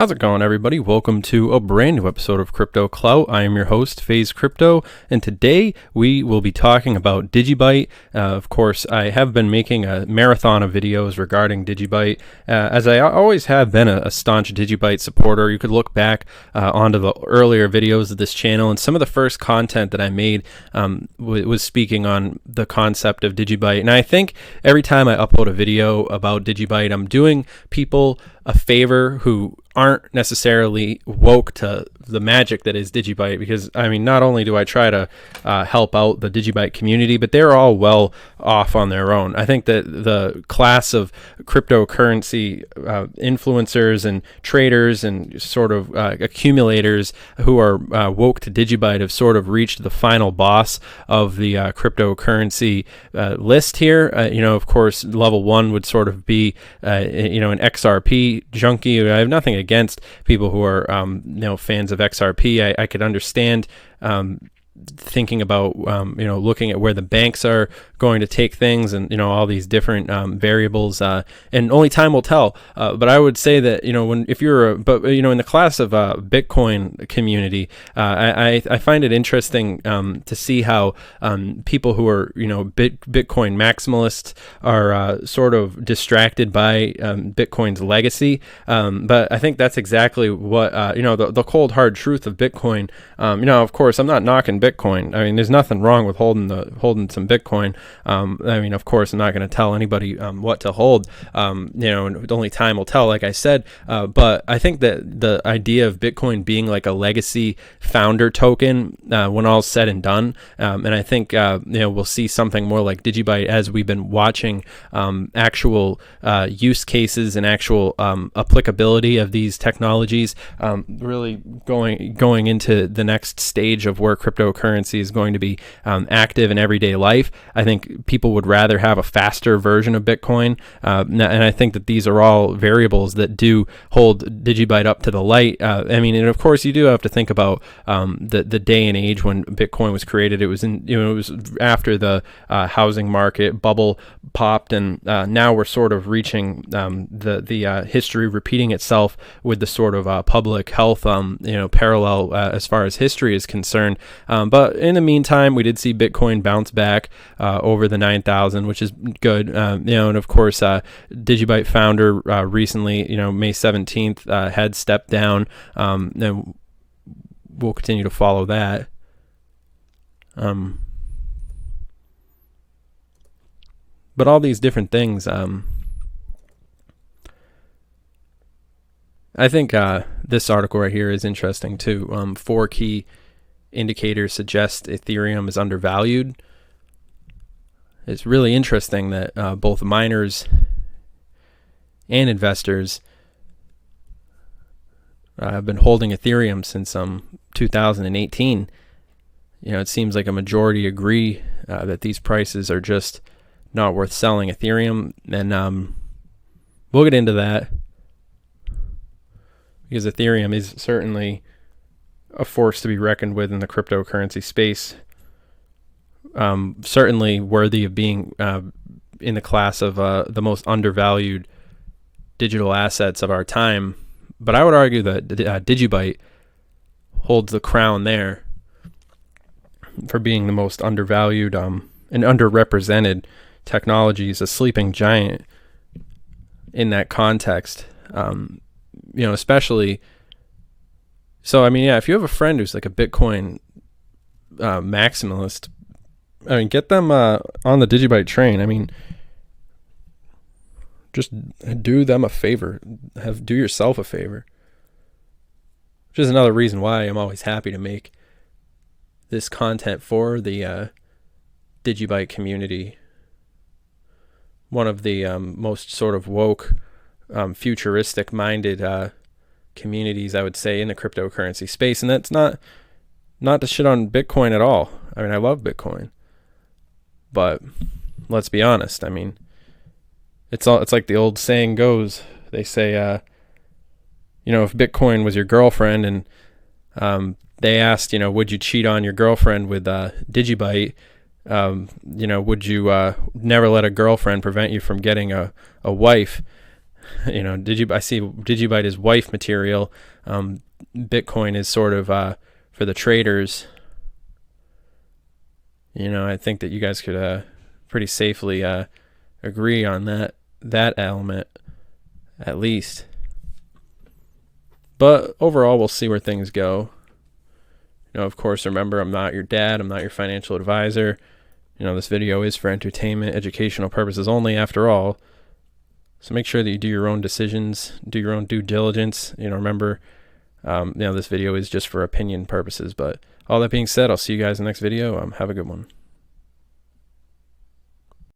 How's it going, everybody? Welcome to a brand new episode of Crypto Clout. I am your host, FaZe Crypto, and today we will be talking about DigiByte. Of course, I have been making a marathon of videos regarding DigiByte, as I always have been a staunch DigiByte supporter. You could look back onto the earlier videos of this channel, and some of the first content that I made was speaking on the concept of DigiByte. And I think every time I upload a video about DigiByte, I'm doing people a favor who aren't necessarily woke to the magic that is DigiByte, because I mean, not only do I try to help out the DigiByte community, but they're all well off on their own. I think that the class of cryptocurrency influencers and traders and sort of accumulators who are woke to DigiByte have sort of reached the final boss of the cryptocurrency list here. Of course, level one would sort of be an XRP junkie. I have nothing against people who are fans of XRP. I could understand thinking about looking at where the banks are going to take things, and all these different variables, and only time will tell. But I would say that in the class of Bitcoin community, I find it interesting to see how people who are Bitcoin maximalists are sort of distracted by Bitcoin's legacy. But I think that's exactly what the cold hard truth of Bitcoin. Of course, I'm not knocking Bitcoin. I mean, there's nothing wrong with holding some Bitcoin. Of course, I'm not going to tell anybody what to hold. And only time will tell, like I said. But I think that the idea of Bitcoin being like a legacy founder token, when all's said and done, and I think we'll see something more like DigiByte as we've been watching actual use cases and actual applicability of these technologies really going into the next stage of where cryptocurrency is going to be active in everyday life. I think people would rather have a faster version of Bitcoin, and I think that these are all variables that do hold DigiByte up to the light. And of course, you do have to think about the day and age when Bitcoin was created. It was it was after the housing market bubble popped, and now we're sort of reaching the history repeating itself with the sort of public health parallel as far as history is concerned. But in the meantime, we did see Bitcoin bounce back over the 9,000, which is good. And of course, DigiByte founder recently, May 17th, had stepped down, and we'll continue to follow that. But all these different things, I think this article right here is interesting too. 4 key indicators suggest Ethereum is undervalued. It's really interesting that both miners and investors have been holding Ethereum since 2018. It seems like a majority agree that these prices are just not worth selling Ethereum, and we'll get into that, because Ethereum is certainly a force to be reckoned with in the cryptocurrency space. Certainly worthy of being in the class of the most undervalued digital assets of our time. But I would argue that DigiByte holds the crown there for being the most undervalued and underrepresented technologies, a sleeping giant in that context. Especially. So, if you have a friend who's like a Bitcoin maximalist, get them on the DigiByte train. Just do them a favor. Do yourself a favor. Which is another reason why I'm always happy to make this content for the DigiByte community. One of the most sort of woke, futuristic-minded communities, I would say, in the cryptocurrency space. And that's not to shit on Bitcoin at all. I love Bitcoin, but let's be honest. It's like the old saying goes. They say, if Bitcoin was your girlfriend, and they asked, would you cheat on your girlfriend with DigiByte? Would you never let a girlfriend prevent you from getting a wife? You know, I see DigiByte is wife material. Bitcoin is sort of for the traders. You know, I think that you guys could pretty safely agree on that element, at least. But overall, we'll see where things go. You know, of course, remember, I'm not your dad. I'm not your financial advisor. You know, this video is for entertainment, educational purposes only, after all. So make sure that you do your own decisions, do your own due diligence. You know, remember, you know, this video is just for opinion purposes. But all that being said, I'll see you guys in the next video. Have a good one.